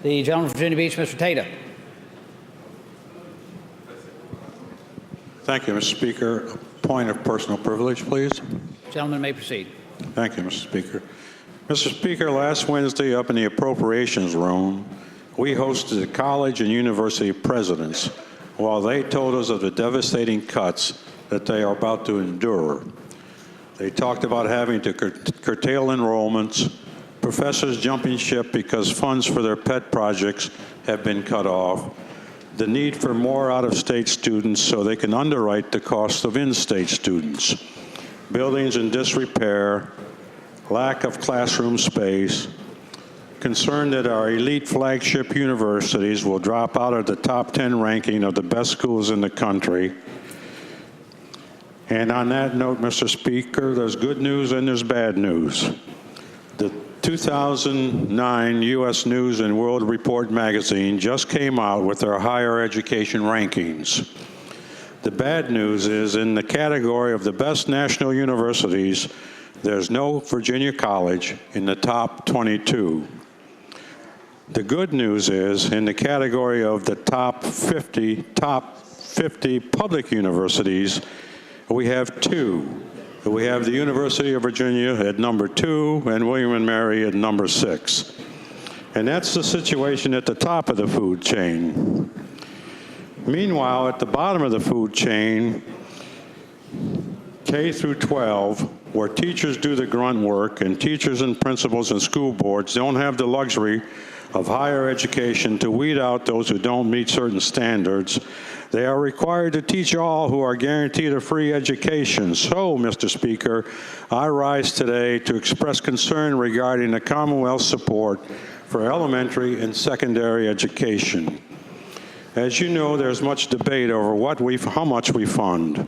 The gentleman from Virginia Beach, Mr. Tata. Thank you, Mr. Speaker. Point of personal privilege, please. Gentleman may proceed. Thank you, Mr. Speaker. Mr. Speaker, last Wednesday up in the Appropriations Room, we hosted the college and university presidents while they told us of the devastating cuts that they are about to endure. They talked about having to curtail enrollments, professors jumping ship because funds for their pet projects have been cut off, the need for more out-of-state students so they can underwrite the cost of in-state students, buildings in disrepair, lack of classroom space, concern that our elite flagship universities will drop out of the top 10 ranking of the best schools in the country. And on that note, Mr. Speaker, there's good news and there's bad news. The 2009 U.S. News and World Report magazine just came out with their higher education rankings. The bad news is in the category of the best national universities, there's no Virginia college in the top 22. The good news is in the category of the top 50 public universities, we have two. We have the University of Virginia at number 2 and William & Mary at number 6. And that's the situation at the top of the food chain. Meanwhile, at the bottom of the food chain, K through 12, where teachers do the grunt work and teachers and principals and school boards don't have the luxury of higher education to weed out those who don't meet certain standards, they are required to teach all who are guaranteed a free education. So, Mr. Speaker, I rise today to express concern regarding the Commonwealth's support for elementary and secondary education. As you know, there's much debate over how much we fund.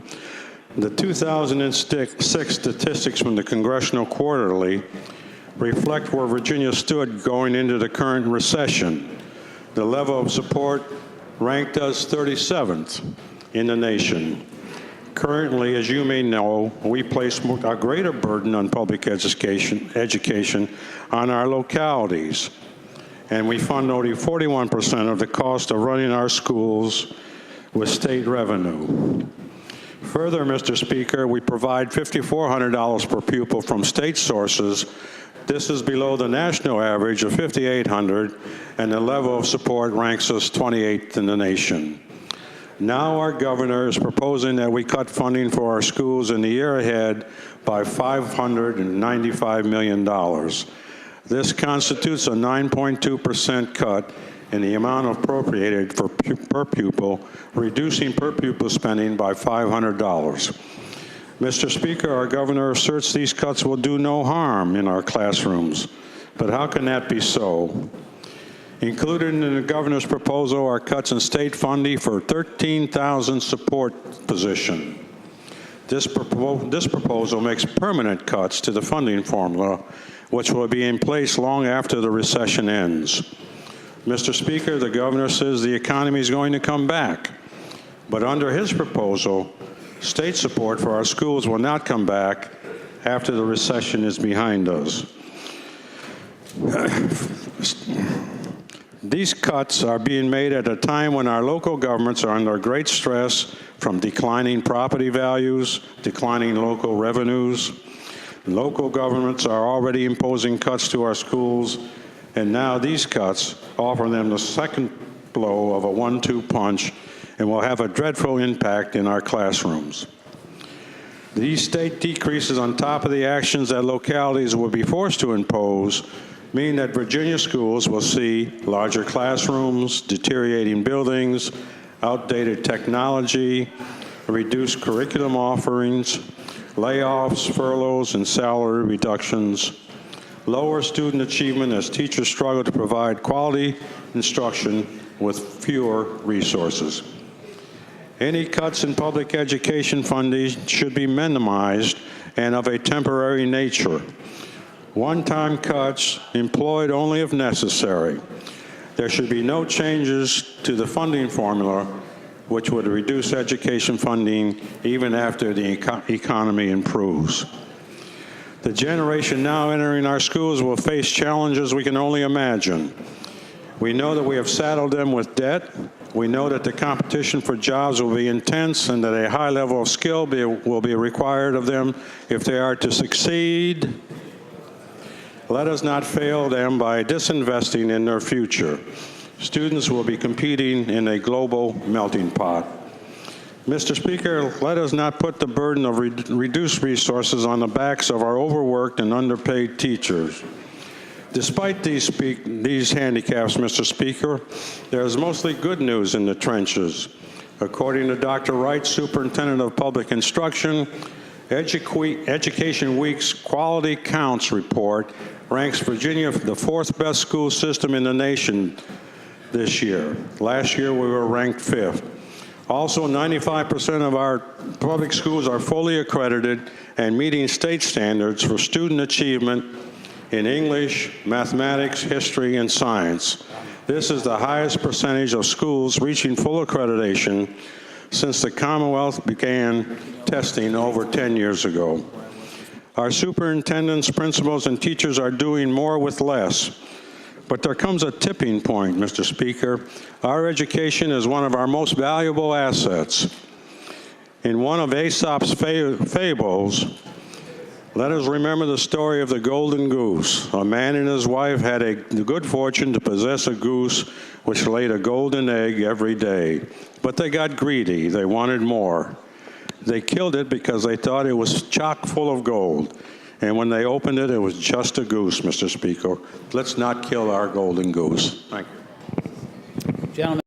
The 2006 statistics from the Congressional Quarterly reflect where Virginia stood going into the current recession. The level of support ranked us 37th in the nation. Currently, as you may know, we place a greater burden on public education on our localities, and we fund only 41% of the cost of running our schools with state revenue. Further, Mr. Speaker, we provide $5,400 per pupil from state sources. This is below the national average of $5,800, and the level of support ranks us 28th in the nation. Now our governor is proposing that we cut funding for our schools in the year ahead by $595 million. This constitutes a 9.2% cut in the amount appropriated for per pupil, reducing per pupil spending by $500. Mr. Speaker, our governor asserts these cuts will do no harm in our classrooms, but how can that be so? Included in the governor's proposal are cuts in state funding for 13,000 support positions. This proposal makes permanent cuts to the funding formula, which will be in place long after the recession ends. Mr. Speaker, the governor says the economy is going to come back, but under his proposal, state support for our schools will not come back after the recession is behind us. These cuts are being made at a time when our local governments are under great stress from declining property values, declining local revenues. Local governments are already imposing cuts to our schools, and now these cuts offer them the second blow of a 1-2 punch and will have a dreadful impact in our classrooms. These state decreases on top of the actions that localities will be forced to impose mean that Virginia schools will see larger classrooms, deteriorating buildings, outdated technology, reduced curriculum offerings, layoffs, furloughs, and salary reductions, lower student achievement as teachers struggle to provide quality instruction with fewer resources. Any cuts in public education funding should be minimized and of a temporary nature. One-time cuts employed only if necessary. There should be no changes to the funding formula, which would reduce education funding even after the economy improves. The generation now entering our schools will face challenges we can only imagine. We know that we have saddled them with debt. We know that the competition for jobs will be intense and that a high level of skill will be required of them if they are to succeed. Let us not fail them by disinvesting in their future. Students will be competing in a global melting pot. Mr. Speaker, let us not put the burden of reduced resources on the backs of our overworked and underpaid teachers. Despite these handicaps, Mr. Speaker, there is mostly good news in the trenches. According to Dr. Wright, Superintendent of Public Instruction, Education Week's Quality Counts report ranks Virginia the fourth best school system in the nation this year. Last year, we were ranked fifth. Also, 95% of our public schools are fully accredited and meeting state standards for student achievement in English, mathematics, history, and science. This is the highest percentage of schools reaching full accreditation since the Commonwealth began testing over 10 years ago. Our superintendents, principals, and teachers are doing more with less. But there comes a tipping point, Mr. Speaker. Our education is one of our most valuable assets. In one of Aesop's fables, let us remember the story of the golden goose. A man and his wife had the good fortune to possess a goose which laid a golden egg every day. But they got greedy. They wanted more. They killed it because they thought it was chock full of gold. And when they opened it, it was just a goose, Mr. Speaker. Let's not kill our golden goose. Thank you. Gentlemen.